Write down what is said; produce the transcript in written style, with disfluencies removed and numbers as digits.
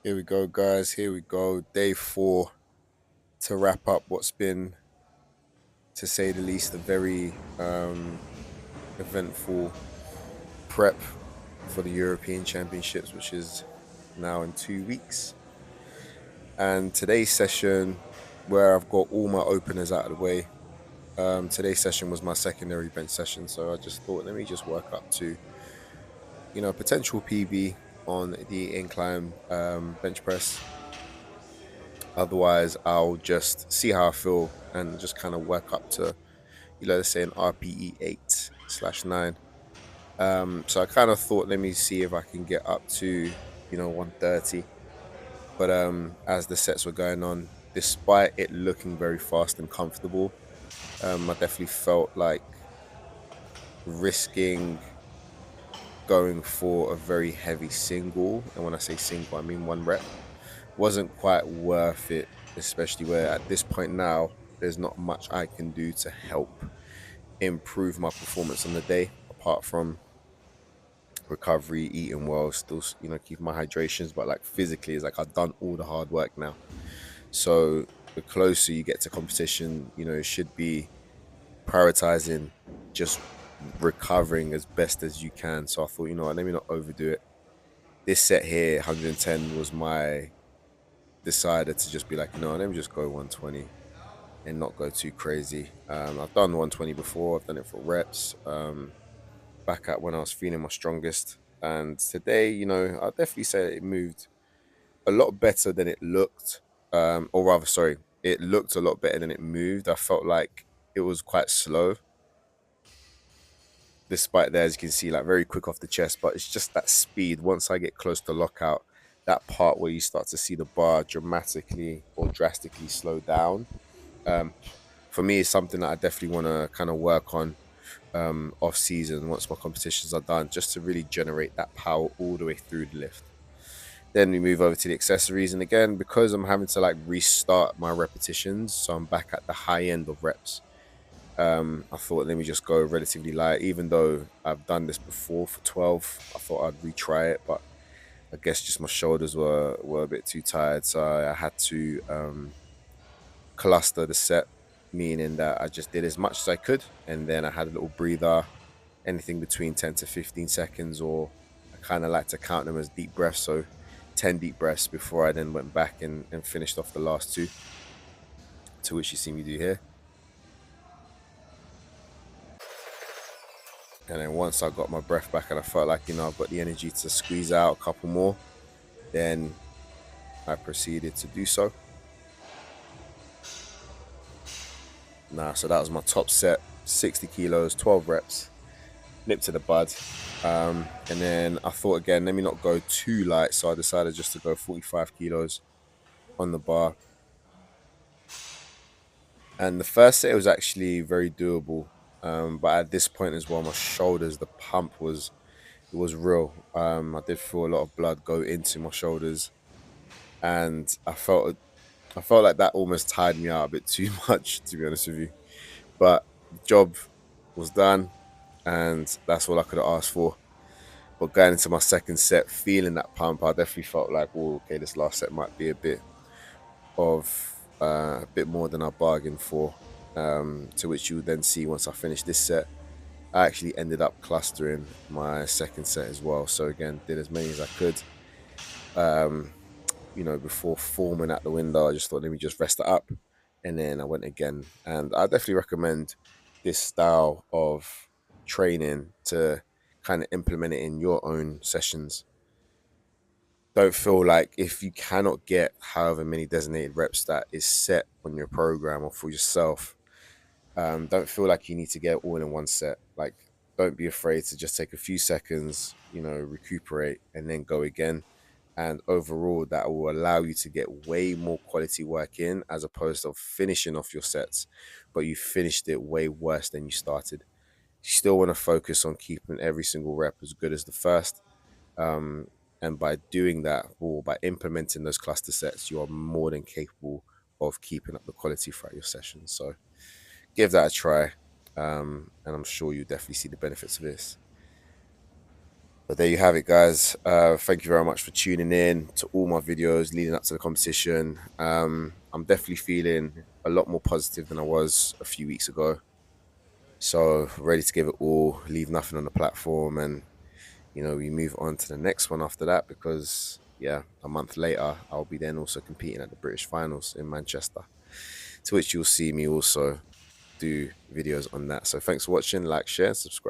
Here we go, guys. Here we go. Day 4 to wrap up what's been, to say the least, a very eventful prep for the European Championships, which is now in 2 weeks. And today's session, where I've got all my openers out of the way, today's session was my secondary bench session. So I just thought, let me just work up to, potential PB on the incline bench press. Otherwise, I'll just see how I feel and just kind of work up to, let's say an RPE 8/9. So I kind of thought, let me see if I can get up to, 130. But as the sets were going on, despite it looking very fast and comfortable, I definitely felt like risking going for a very heavy single. And when I say single, I mean 1 rep. Wasn't quite worth it, especially where at this point now, there's not much I can do to help improve my performance on the day, apart from recovery, eating well, still, keep my hydrations. But like physically, it's like I've done all the hard work now. So the closer you get to competition, it should be prioritizing just recovering as best as you can. So I thought, let me not overdo it. This set here, 110, was my decider to just be like, let me just go 120 and not go too crazy. I've done 120 before. I've done it for reps. Back at when I was feeling my strongest. And today, I'll definitely say it moved a lot better than it looked. Or rather, sorry, it looked a lot better than it moved. I felt like it was quite slow, despite there, as you can see, like very quick off the chest. But it's just that speed. Once I get close to lockout, that part where you start to see the bar dramatically or drastically slow down. For me, it's something that I definitely want to kind of work on off season once my competitions are done, just to really generate that power all the way through the lift. Then we move over to the accessories, and again, because I'm having to like restart my repetitions, so I'm back at the high end of reps. I thought, let me just go relatively light, even though I've done this before for 12. I thought I'd retry it, but I guess just my shoulders were a bit too tired, so I had to cluster the set, meaning that I just did as much as I could, and then I had a little breather, anything between 10 to 15 seconds, or I kind of like to count them as deep breaths, so 10 deep breaths before I then went back and finished off the last 2, to which you see me do here. And then once I got my breath back and I felt like, I've got the energy to squeeze out a couple more, then I proceeded to do so. So that was my top set, 60 kilos, 12 reps, nip to the bud. And then I thought, again, let me not go too light, so I decided just to go 45 kilos on the bar. And the first set was actually very doable, but at this point as well, my shoulders, the pump was real. I did feel a lot of blood go into my shoulders, and I felt like that almost tired me out a bit too much, to be honest with you. But the job was done, and that's all I could have asked for. But going into my second set, feeling that pump, I definitely felt like, well, okay, this last set might be a bit more than I bargained for. To which you would then see once I finished this set, I actually ended up clustering my second set as well. So again, did as many as I could. Before forming at the window, I just thought, let me just rest it up. And then I went again. And I definitely recommend this style of training to kind of implement it in your own sessions. Don't feel like if you cannot get however many designated reps that is set on your program or for yourself, don't feel like you need to get it all in one set. Like, don't be afraid to just take a few seconds, recuperate and then go again. And overall, that will allow you to get way more quality work in, as opposed to finishing off your sets, but you finished it way worse than you started. You still want to focus on keeping every single rep as good as the first. Um, and by doing that, or by implementing those cluster sets, you are more than capable of keeping up the quality throughout your session. So give that a try. And I'm sure you definitely see the benefits of this. But there you have it, guys. Thank you very much for tuning in to all my videos leading up to the competition. I'm definitely feeling a lot more positive than I was a few weeks ago. So ready to give it all, leave nothing on the platform, and we move on to the next one after that because yeah, a month later I'll be then also competing at the British finals in Manchester, to which you'll see me also do videos on that. So thanks for watching, like, share, subscribe.